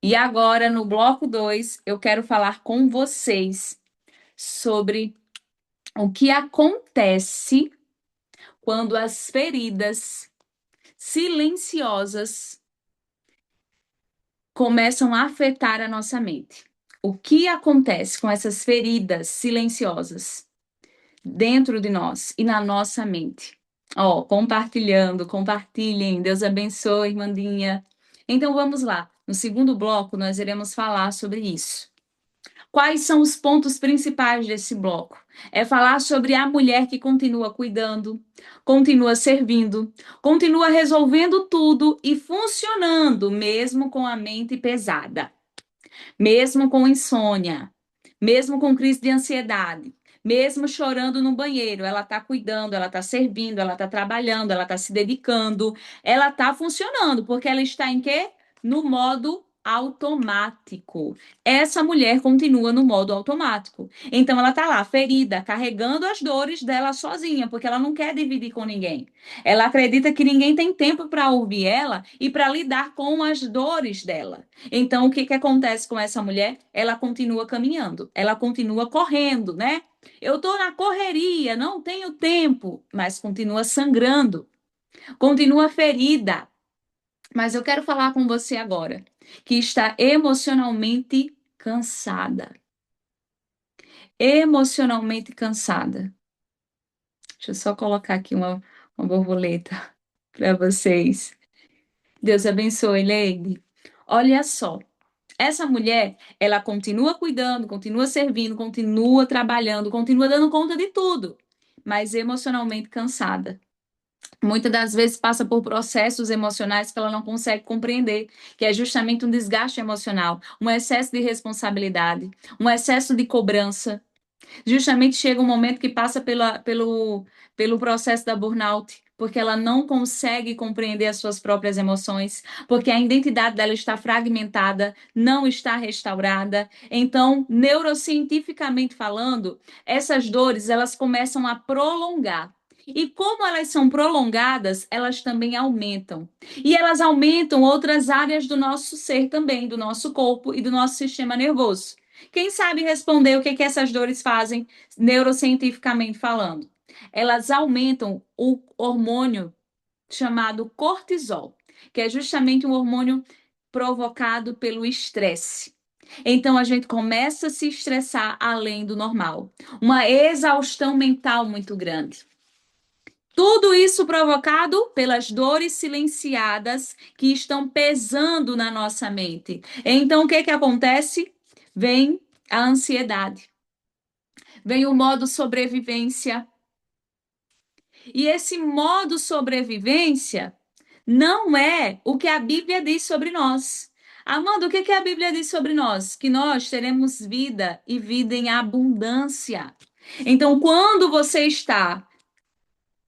E agora, no bloco 2, eu quero falar com vocês sobre o que acontece quando as feridas silenciosas começam a afetar a nossa mente. O que acontece com essas feridas silenciosas dentro de nós e na nossa mente? Ó, compartilhando, compartilhem. Deus abençoe, irmandinha. Então vamos lá. No segundo bloco, nós iremos falar sobre isso. Quais são os pontos principais desse bloco? É falar sobre a mulher que continua cuidando, continua servindo, continua resolvendo tudo e funcionando, mesmo com a mente pesada, mesmo com insônia, mesmo com crise de ansiedade, mesmo chorando no banheiro. Ela está cuidando, ela está servindo, ela está trabalhando, ela está se dedicando, ela está funcionando, porque ela está em quê? No modo automático. Essa mulher continua no modo automático. Então ela está lá ferida, carregando as dores dela sozinha, porque ela não quer dividir com ninguém. Ela acredita que ninguém tem tempo para ouvir ela e para lidar com as dores dela. Então, o que que acontece com essa mulher? Ela continua caminhando, ela continua correndo, né? Eu estou na correria, não tenho tempo, mas continua sangrando, continua ferida. Mas eu quero falar com você agora, que está emocionalmente cansada. Emocionalmente cansada. Deixa eu só colocar aqui uma borboleta para vocês. Deus abençoe, Leide. Olha só. Essa mulher, ela continua cuidando, continua servindo, continua trabalhando, continua dando conta de tudo, mas emocionalmente cansada. Muitas das vezes passa por processos emocionais que ela não consegue compreender, que é justamente um desgaste emocional, um excesso de responsabilidade, um excesso de cobrança. Justamente chega um momento que passa pelo processo da burnout, porque ela não consegue compreender as suas próprias emoções, porque a identidade dela está fragmentada, não está restaurada. Então, neurocientificamente falando, essas dores elas começam a prolongar. E como elas são prolongadas, elas também aumentam. E elas aumentam outras áreas do nosso ser também, do nosso corpo e do nosso sistema nervoso. Quem sabe responder o que, que essas dores fazem neurocientificamente falando? Elas aumentam o hormônio chamado cortisol, que é justamente um hormônio provocado pelo estresse. Então a gente começa a se estressar além do normal. Uma exaustão mental muito grande. Tudo isso provocado pelas dores silenciadas que estão pesando na nossa mente. Então, o que que acontece? Vem a ansiedade, vem o modo sobrevivência. E esse modo sobrevivência não é o que a Bíblia diz sobre nós. Amanda, o que que a Bíblia diz sobre nós? Que nós teremos vida e vida em abundância. Então, quando você está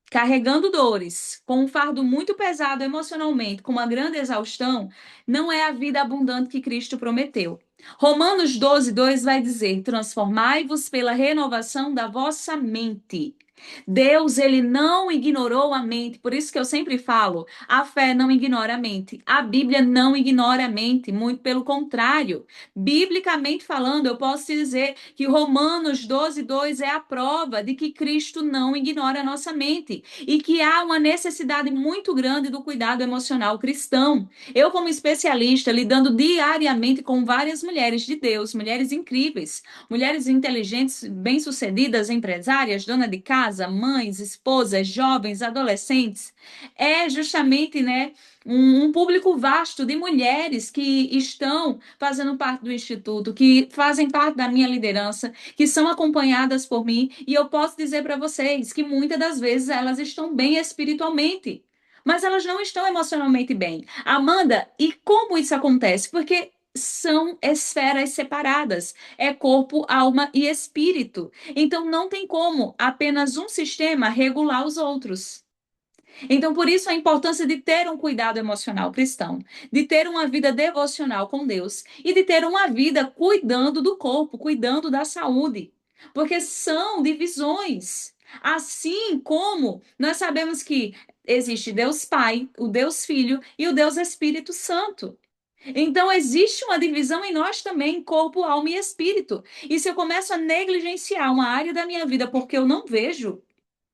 carregando dores, com um fardo muito pesado emocionalmente, com uma grande exaustão, não é a vida abundante que Cristo prometeu. Romanos 12:2 vai dizer: transformai-vos pela renovação da vossa mente. Deus, ele não ignorou a mente, por isso que eu sempre falo, a fé não ignora a mente, a Bíblia não ignora a mente, muito pelo contrário. Biblicamente falando, eu posso te dizer que Romanos 12:2 é a prova de que Cristo não ignora a nossa mente e que há uma necessidade muito grande do cuidado emocional cristão. Eu, como especialista, lidando diariamente com várias mulheres de Deus, mulheres incríveis, mulheres inteligentes, bem-sucedidas, empresárias, dona de casa, mães, esposas, jovens, adolescentes, é justamente, né, um público vasto de mulheres que estão fazendo parte do Instituto, que fazem parte da minha liderança, que são acompanhadas por mim, e eu posso dizer para vocês que muitas das vezes elas estão bem espiritualmente, mas elas não estão emocionalmente bem. Amanda, e como isso acontece? Porque são esferas separadas, é corpo, alma e espírito. Então não tem como apenas um sistema regular os outros. Então, por isso, a importância de ter um cuidado emocional cristão, de ter uma vida devocional com Deus e de ter uma vida cuidando do corpo, cuidando da saúde, porque são divisões. Assim como nós sabemos que existe Deus Pai, o Deus Filho e o Deus Espírito Santo. Então, existe uma divisão em nós também, corpo, alma e espírito. E se eu começo a negligenciar uma área da minha vida porque eu não vejo,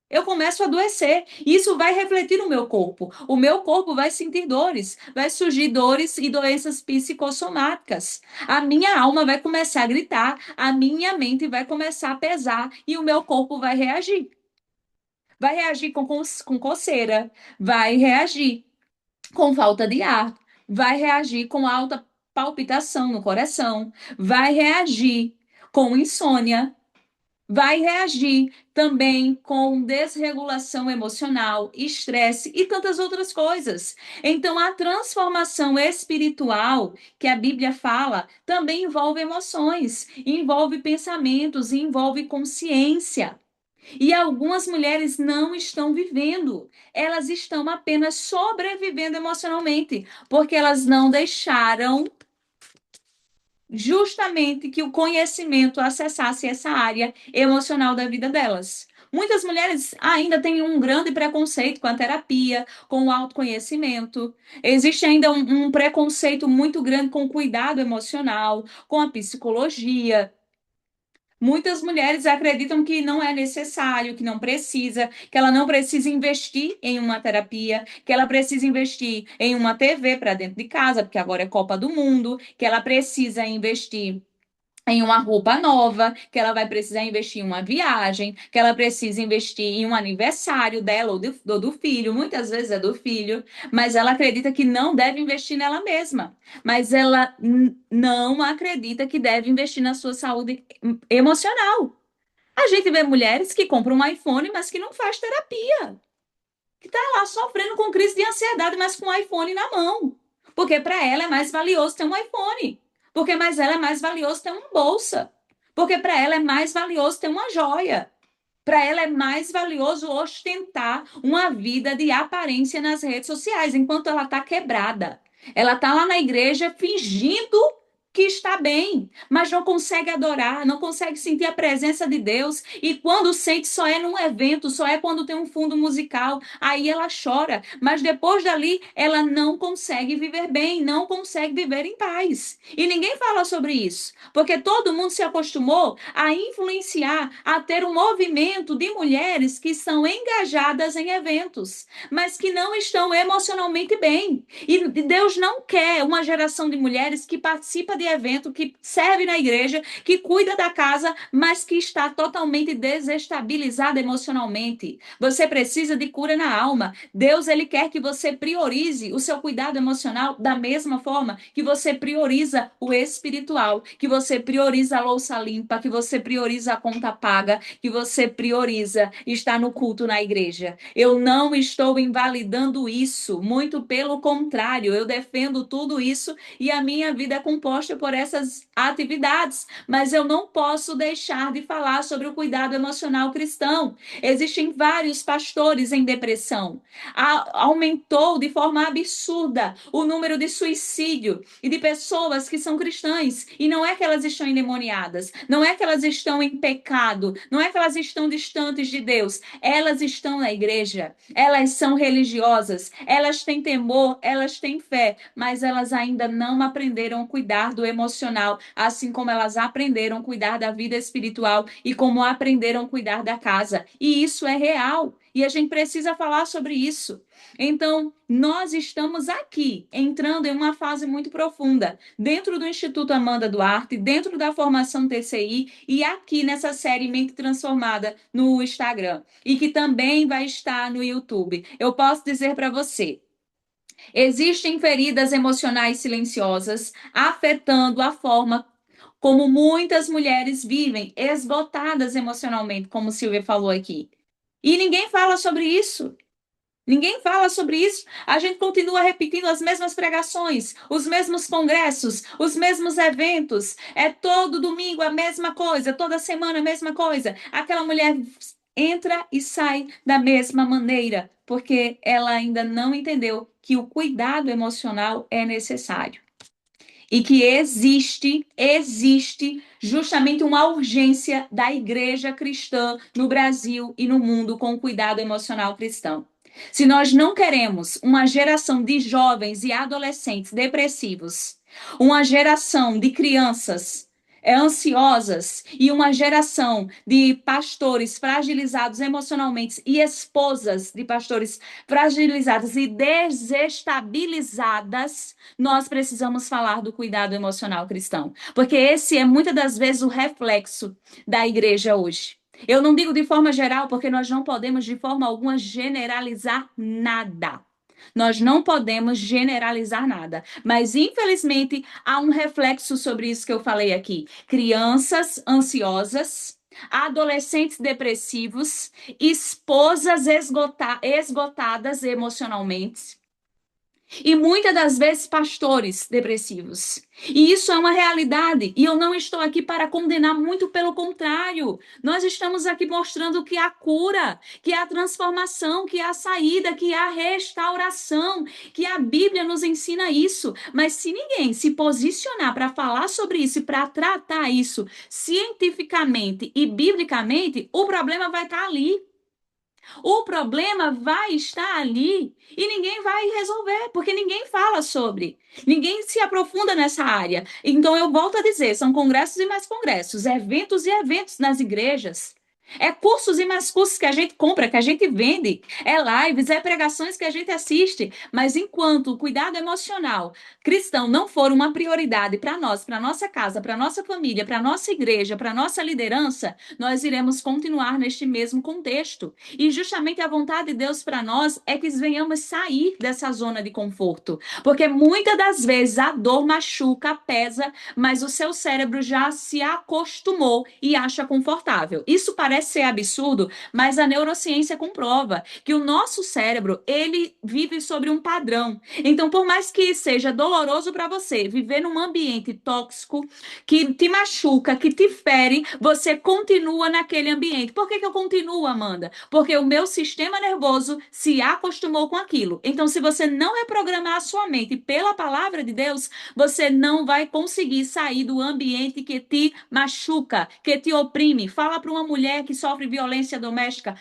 eu começo a adoecer. Isso vai refletir no meu corpo. O meu corpo vai sentir dores, vai surgir dores e doenças psicossomáticas. A minha alma vai começar a gritar, a minha mente vai começar a pesar e o meu corpo vai reagir. Vai reagir com coceira, vai reagir com falta de ar, vai reagir com alta palpitação no coração, vai reagir com insônia, vai reagir também com desregulação emocional, estresse e tantas outras coisas. Então, a transformação espiritual que a Bíblia fala também envolve emoções, envolve pensamentos, envolve consciência. E algumas mulheres não estão vivendo, elas estão apenas sobrevivendo emocionalmente, porque elas não deixaram justamente que o conhecimento acessasse essa área emocional da vida delas. Muitas mulheres ainda têm um grande preconceito com a terapia, com o autoconhecimento. Existe ainda um preconceito muito grande com o cuidado emocional, com a psicologia. Muitas mulheres acreditam que não é necessário, que não precisa, que ela não precisa investir em uma terapia, que ela precisa investir em uma TV para dentro de casa, porque agora é Copa do Mundo, que ela precisa investir em uma roupa nova, que ela vai precisar investir em uma viagem, que ela precisa investir em um aniversário dela ou do filho, muitas vezes é do filho, mas ela acredita que não deve investir nela mesma, mas ela não acredita que deve investir na sua saúde emocional. A gente vê mulheres que compram um iPhone, mas que não faz terapia, que está lá sofrendo com crise de ansiedade, mas com o iPhone na mão. Porque para ela é mais valioso ter um iPhone. Porque mais ela é mais valioso ter uma bolsa. Porque para ela é mais valioso ter uma joia. Para ela é mais valioso ostentar uma vida de aparência nas redes sociais, enquanto ela está quebrada. Ela está lá na igreja fingindo que está bem, mas não consegue adorar, não consegue sentir a presença de Deus. E quando sente, só é num evento, só é quando tem um fundo musical. Aí ela chora, mas depois dali ela não consegue viver bem, não consegue viver em paz. E ninguém fala sobre isso, porque todo mundo se acostumou a influenciar, a ter um movimento de mulheres que são engajadas em eventos, mas que não estão emocionalmente bem. E Deus não quer uma geração de mulheres que participa de evento, que serve na igreja, que cuida da casa, mas que está totalmente desestabilizada emocionalmente. Você precisa de cura na alma. Deus, ele quer que você priorize o seu cuidado emocional da mesma forma que você prioriza o espiritual, que você prioriza a louça limpa, que você prioriza a conta paga, que você prioriza estar no culto na igreja. Eu não estou invalidando isso, muito pelo contrário, eu defendo tudo isso e a minha vida é composta por essas atividades, mas eu não posso deixar de falar sobre o cuidado emocional cristão. Existem vários pastores em depressão. Aumentou de forma absurda o número de suicídio e de pessoas que são cristãs. E não é que elas estão endemoniadas, não é que elas estão em pecado, não é que elas estão distantes de Deus. Elas estão na igreja, elas são religiosas, elas têm temor, elas têm fé, mas elas ainda não aprenderam a cuidar do emocional, assim como elas aprenderam a cuidar da vida espiritual e como aprenderam a cuidar da casa. E isso é real. E a gente precisa falar sobre isso. Então, nós estamos aqui entrando em uma fase muito profunda, dentro do Instituto Amanda Duarte, dentro da formação TCI e aqui nessa série Mente Transformada no Instagram, e que também vai estar no YouTube. Eu posso dizer para você, existem feridas emocionais silenciosas afetando a forma como muitas mulheres vivem, esgotadas emocionalmente, como Silvia falou aqui. E ninguém fala sobre isso. Ninguém fala sobre isso. A gente continua repetindo as mesmas pregações, os mesmos congressos, os mesmos eventos. É todo domingo a mesma coisa, toda semana a mesma coisa. Aquela mulher entra e sai da mesma maneira, porque ela ainda não entendeu que o cuidado emocional é necessário e que existe justamente uma urgência da igreja cristã no Brasil e no mundo com o cuidado emocional cristão. Se nós não queremos uma geração de jovens e adolescentes depressivos, Uma geração de crianças ansiosas e uma geração de pastores fragilizados emocionalmente e esposas de pastores fragilizadas e desestabilizadas, nós precisamos falar do cuidado emocional cristão, porque esse é muitas das vezes o reflexo da igreja hoje. Eu não digo de forma geral, porque nós não podemos de forma alguma generalizar nada. Nós não podemos generalizar nada, mas infelizmente há um reflexo sobre isso que eu falei aqui. Crianças ansiosas, adolescentes depressivos, esposas esgotadas emocionalmente, e muitas das vezes pastores depressivos. E isso é uma realidade. E eu não estou aqui para condenar, muito pelo contrário. Nós estamos aqui mostrando que há cura, que há transformação, que há saída, que há restauração, que a Bíblia nos ensina isso. Mas se ninguém se posicionar para falar sobre isso e para tratar isso cientificamente e biblicamente, o problema vai estar ali. O problema vai estar ali e ninguém vai resolver, porque ninguém fala sobre, ninguém se aprofunda nessa área. Então eu volto a dizer, são congressos e mais congressos, eventos e eventos nas igrejas. É cursos e mais cursos que a gente compra, que a gente vende, é lives, é pregações que a gente assiste, mas enquanto o cuidado emocional cristão não for uma prioridade para nós, para nossa casa, para nossa família, para nossa igreja, para nossa liderança, nós iremos continuar neste mesmo contexto. E justamente a vontade de Deus para nós é que venhamos sair dessa zona de conforto. Porque muitas das vezes a dor machuca, pesa, mas o seu cérebro já se acostumou e acha confortável. Isso parece ser absurdo, mas a neurociência comprova que o nosso cérebro, ele vive sobre um padrão. Então, por mais que seja doloroso para você viver num ambiente tóxico, que te machuca, que te fere, você continua naquele ambiente. Por que que eu continuo, Amanda? Porque o meu sistema nervoso se acostumou com aquilo. Então, se você não reprogramar a sua mente pela palavra de Deus, você não vai conseguir sair do ambiente que te machuca, que te oprime. Fala para uma mulher que sofre violência doméstica,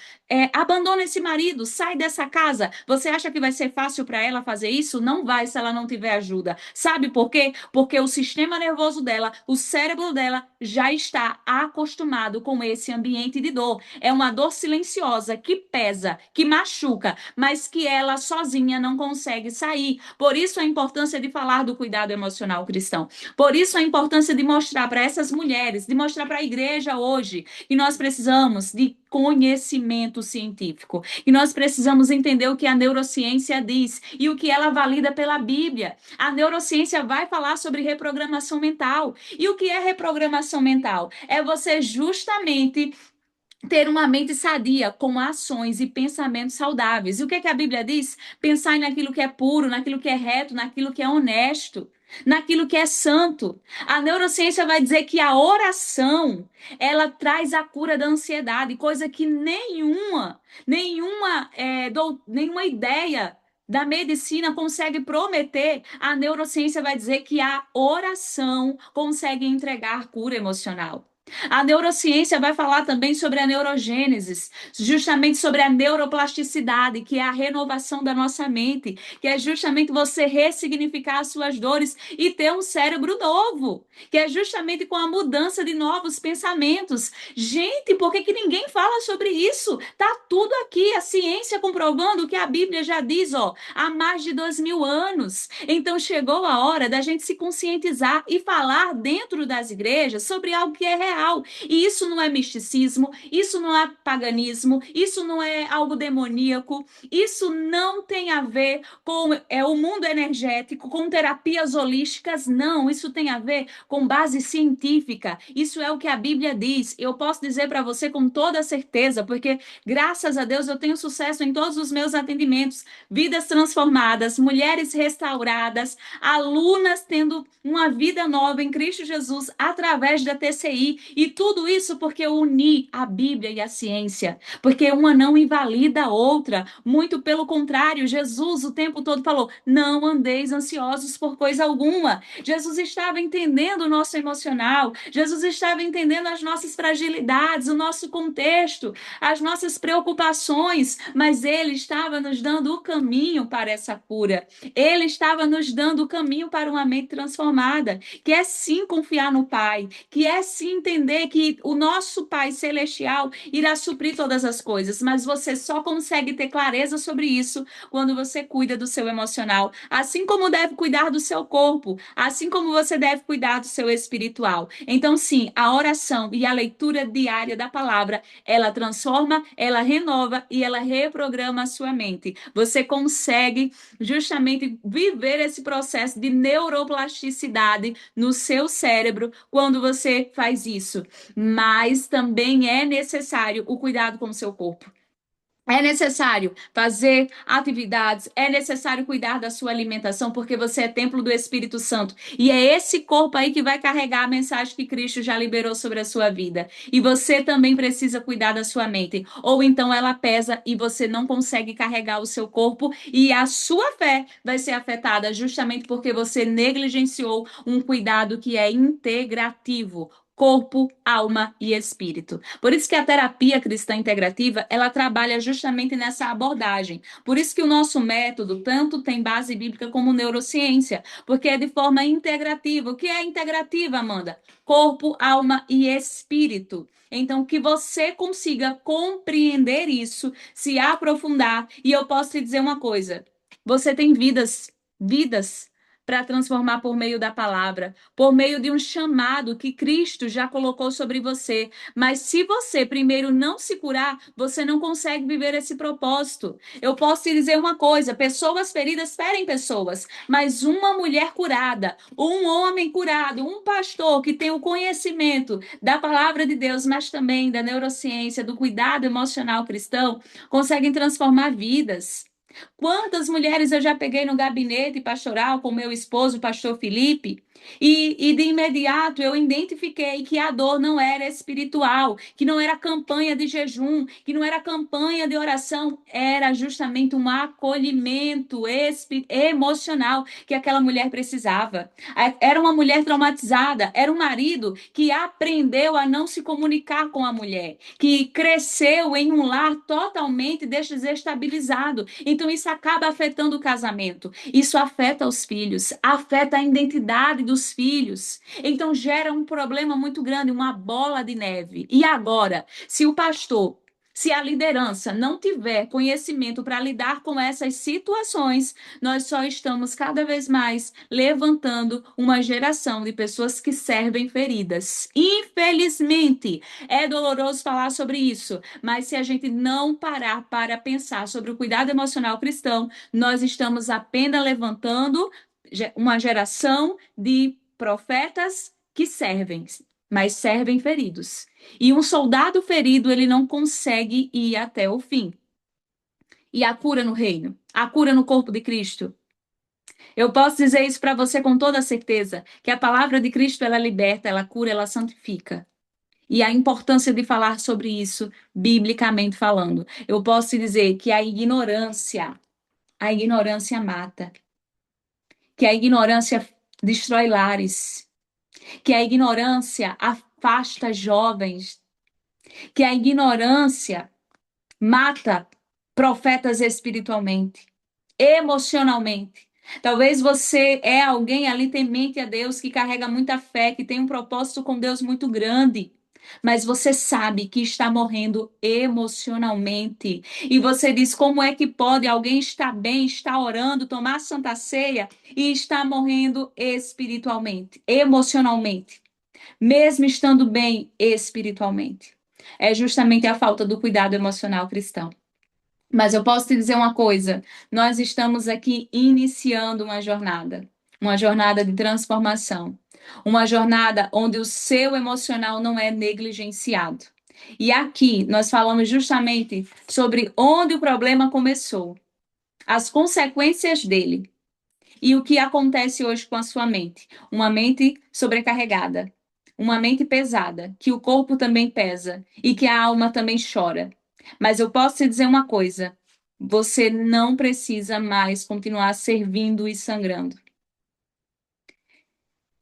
abandona esse marido, sai dessa casa. Você acha que vai ser fácil para ela fazer isso? Não vai se ela não tiver ajuda. Sabe por quê? Porque o sistema nervoso dela, o cérebro dela já está acostumado com esse ambiente de dor. É uma dor silenciosa que pesa, que machuca, mas que ela sozinha não consegue sair. Por isso a importância de falar do cuidado emocional cristão. Por isso a importância de mostrar para essas mulheres, de mostrar para a igreja hoje que nós precisamos de conhecimento científico. E nós precisamos entender o que a neurociência diz e o que ela valida pela Bíblia. A neurociência vai falar sobre reprogramação mental. E o que é reprogramação mental? É você justamente ter uma mente sadia, com ações e pensamentos saudáveis. E o que é que a Bíblia diz? Pensar naquilo que é puro, naquilo que é reto, naquilo que é honesto, naquilo que é santo. A neurociência vai dizer que a oração, ela traz a cura da ansiedade, coisa que nenhuma ideia da medicina consegue prometer. A neurociência vai dizer que a oração consegue entregar cura emocional. A neurociência vai falar também sobre a neurogênese, justamente sobre a neuroplasticidade, que é a renovação da nossa mente, que é justamente você ressignificar as suas dores e ter um cérebro novo, que é justamente com a mudança de novos pensamentos. Gente, por que que ninguém fala sobre isso? Tá tudo aqui, a ciência comprovando o que a Bíblia já diz, ó, há mais de 2000 anos. Então chegou a hora da gente se conscientizar e falar dentro das igrejas sobre algo que é real. E isso não é misticismo, isso não é paganismo, isso não é algo demoníaco, isso não tem a ver com o mundo energético, com terapias holísticas, não. Isso tem a ver com base científica. Isso é o que a Bíblia diz. Eu posso dizer para você com toda certeza, porque graças a Deus eu tenho sucesso em todos os meus atendimentos. Vidas transformadas, mulheres restauradas, alunas tendo uma vida nova em Cristo Jesus através da TCI. E tudo isso porque eu uni a Bíblia e a ciência, porque uma não invalida a outra. Muito pelo contrário, Jesus o tempo todo falou: não andeis ansiosos por coisa alguma. Jesus estava entendendo o nosso emocional, Jesus estava entendendo as nossas fragilidades, o nosso contexto, as nossas preocupações, mas ele estava nos dando o caminho para essa cura. Ele estava nos dando o caminho para uma mente transformada, que é sim confiar no Pai, que é sim entender que o nosso Pai Celestial irá suprir todas as coisas, mas você só consegue ter clareza sobre isso quando você cuida do seu emocional, assim como deve cuidar do seu corpo, assim como você deve cuidar do seu espiritual. Então, sim, a oração e a leitura diária da palavra, ela transforma, ela renova e ela reprograma a sua mente. Você consegue justamente viver esse processo de neuroplasticidade no seu cérebro quando você faz isso. Mas também é necessário o cuidado com o seu corpo. É necessário fazer atividades, é necessário cuidar da sua alimentação, porque você é templo do Espírito Santo. E é esse corpo aí que vai carregar a mensagem que Cristo já liberou sobre a sua vida. E você também precisa cuidar da sua mente. Ou então ela pesa e você não consegue carregar o seu corpo e a sua fé vai ser afetada justamente porque você negligenciou um cuidado que é integrativo. Corpo, alma e espírito. Por isso que a terapia cristã integrativa, ela trabalha justamente nessa abordagem. Por isso que o nosso método tanto tem base bíblica como neurociência, porque é de forma integrativa. O que é integrativa, Amanda? Corpo, alma e espírito. Então, que você consiga compreender isso, se aprofundar. E eu posso te dizer uma coisa: você tem vidas para transformar por meio da palavra, por meio de um chamado que Cristo já colocou sobre você. Mas se você primeiro não se curar, você não consegue viver esse propósito. Eu posso te dizer uma coisa: pessoas feridas ferem pessoas, mas uma mulher curada, um homem curado, um pastor que tem o conhecimento da palavra de Deus, mas também da neurociência, do cuidado emocional cristão, conseguem transformar vidas. Quantas mulheres eu já peguei no gabinete pastoral com meu esposo, o pastor Felipe, e de imediato eu identifiquei que a dor não era espiritual, que não era campanha de jejum, que não era campanha de oração, era justamente um acolhimento emocional que aquela mulher precisava. Era uma mulher traumatizada, era um marido que aprendeu a não se comunicar com a mulher, que cresceu em um lar totalmente desestabilizado. Então isso acaba afetando o casamento, isso afeta os filhos, afeta a identidade dos filhos. Então gera um problema muito grande, uma bola de neve. E agora, se o pastor, se a liderança não tiver conhecimento para lidar com essas situações, nós só estamos cada vez mais levantando uma geração de pessoas que servem feridas. Infelizmente, é doloroso falar sobre isso, mas se a gente não parar para pensar sobre o cuidado emocional cristão, nós estamos apenas levantando uma geração de profetas que servem, mas servem feridos. E um soldado ferido, ele não consegue ir até o fim. E a cura no reino, a cura no corpo de Cristo. Eu posso dizer isso para você com toda certeza, que a palavra de Cristo, ela liberta, ela cura, ela santifica. E a importância de falar sobre isso, biblicamente falando. Eu posso te dizer que a ignorância mata, que a ignorância destrói lares, que a ignorância afasta jovens, que a ignorância mata profetas espiritualmente, emocionalmente. Talvez você é alguém ali temente a Deus, que carrega muita fé, que tem um propósito com Deus muito grande. Mas você sabe que está morrendo emocionalmente. E você diz: como é que pode alguém estar bem, estar orando, tomar a Santa Ceia e estar morrendo espiritualmente, emocionalmente, mesmo estando bem espiritualmente? É justamente a falta do cuidado emocional cristão. Mas eu posso te dizer uma coisa: nós estamos aqui iniciando uma jornada de transformação, uma jornada onde o seu emocional não é negligenciado. E aqui nós falamos justamente sobre onde o problema começou, as consequências dele e o que acontece hoje com a sua mente. Uma mente sobrecarregada, uma mente pesada, que o corpo também pesa e que a alma também chora. Mas eu posso te dizer uma coisa: você não precisa mais continuar servindo e sangrando.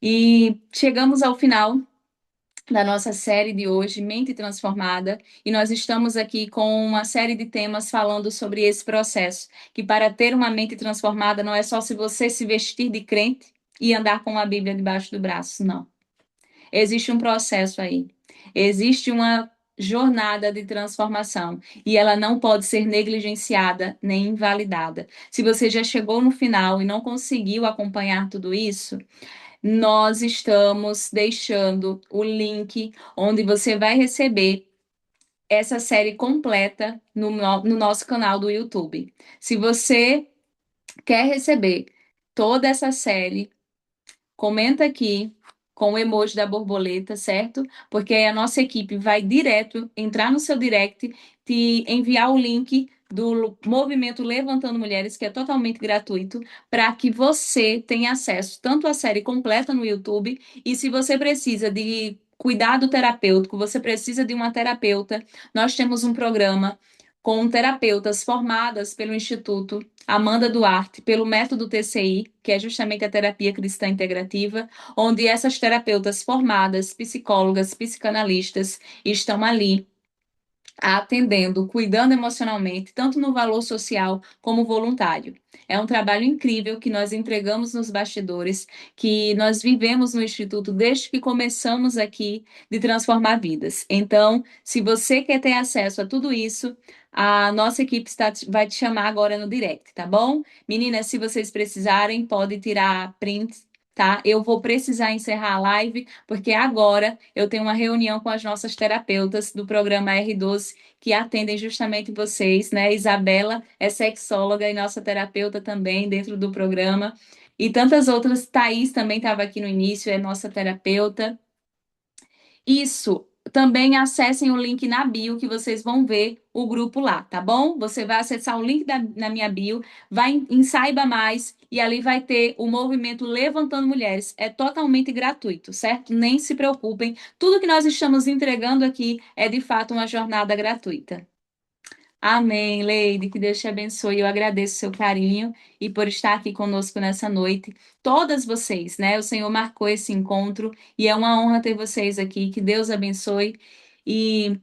E chegamos ao final da nossa série de hoje, Mente Transformada, e nós estamos aqui com uma série de temas falando sobre esse processo, que para ter uma mente transformada não é só se você se vestir de crente e andar com a Bíblia debaixo do braço, não. Existe um processo aí. Existe uma jornada de transformação e ela não pode ser negligenciada nem invalidada. Se você já chegou no final e não conseguiu acompanhar tudo isso, nós estamos deixando o link onde você vai receber essa série completa no nosso canal do YouTube. Se você quer receber toda essa série, comenta aqui com o emoji da borboleta, certo? Porque aí a nossa equipe vai direto entrar no seu direct, te enviar o link do Movimento Levantando Mulheres, que é totalmente gratuito, para que você tenha acesso tanto à série completa no YouTube, e se você precisa de cuidado terapêutico, você precisa de uma terapeuta, nós temos um programa com terapeutas formadas pelo Instituto Amanda Duarte, pelo método TCI, que é justamente a terapia cristã integrativa, onde essas terapeutas formadas, psicólogas, psicanalistas, estão ali atendendo, cuidando emocionalmente, tanto no valor social como voluntário. É um trabalho incrível que nós entregamos nos bastidores, que nós vivemos no Instituto desde que começamos aqui de transformar vidas. Então, se você quer ter acesso a tudo isso, a nossa equipe vai te chamar agora no direct, tá bom? Meninas, se vocês precisarem, pode tirar print. Tá? Eu vou precisar encerrar a live, porque agora eu tenho uma reunião com as nossas terapeutas do programa R12 que atendem justamente vocês, né? Isabela é sexóloga e nossa terapeuta também dentro do programa. E tantas outras. Thaís também estava aqui no início, é nossa terapeuta. Isso. Também acessem o link na bio que vocês vão ver o grupo lá, tá bom? Você vai acessar o link na minha bio, vai em Saiba Mais e ali vai ter o movimento Levantando Mulheres. É totalmente gratuito, certo? Nem se preocupem. Tudo que nós estamos entregando aqui é de fato uma jornada gratuita. Amém, Leide, que Deus te abençoe. Eu agradeço o seu carinho e por estar aqui conosco nessa noite. Todas vocês, né? O Senhor marcou esse encontro e é uma honra ter vocês aqui. Que Deus abençoe e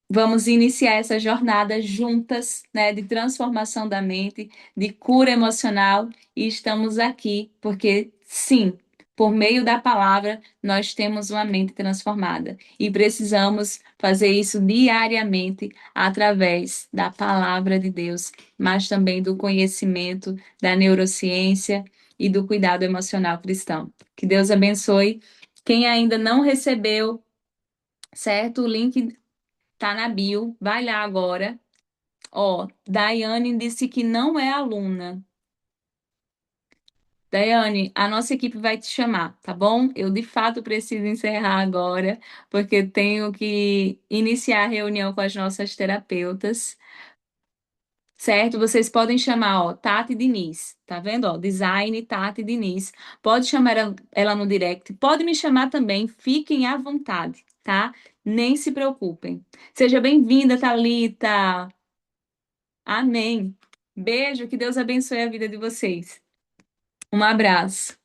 vamos iniciar essa jornada juntas, né, de transformação da mente, de cura emocional, e estamos aqui porque, sim, por meio da palavra, nós temos uma mente transformada e precisamos fazer isso diariamente através da palavra de Deus, mas também do conhecimento da neurociência e do cuidado emocional cristão. Que Deus abençoe. Quem ainda não recebeu, certo? O link tá na bio, vai lá agora. Ó, Daiane disse que não é aluna. Daiane, a nossa equipe vai te chamar, tá bom? Eu de fato preciso encerrar agora, porque tenho que iniciar a reunião com as nossas terapeutas, certo? Vocês podem chamar, ó, Tati Diniz, tá vendo? Ó, Design Tati Diniz. Pode chamar ela no direct, pode me chamar também, fiquem à vontade, tá? Nem se preocupem. Seja bem-vinda, Thalita. Amém. Beijo, que Deus abençoe a vida de vocês. Um abraço.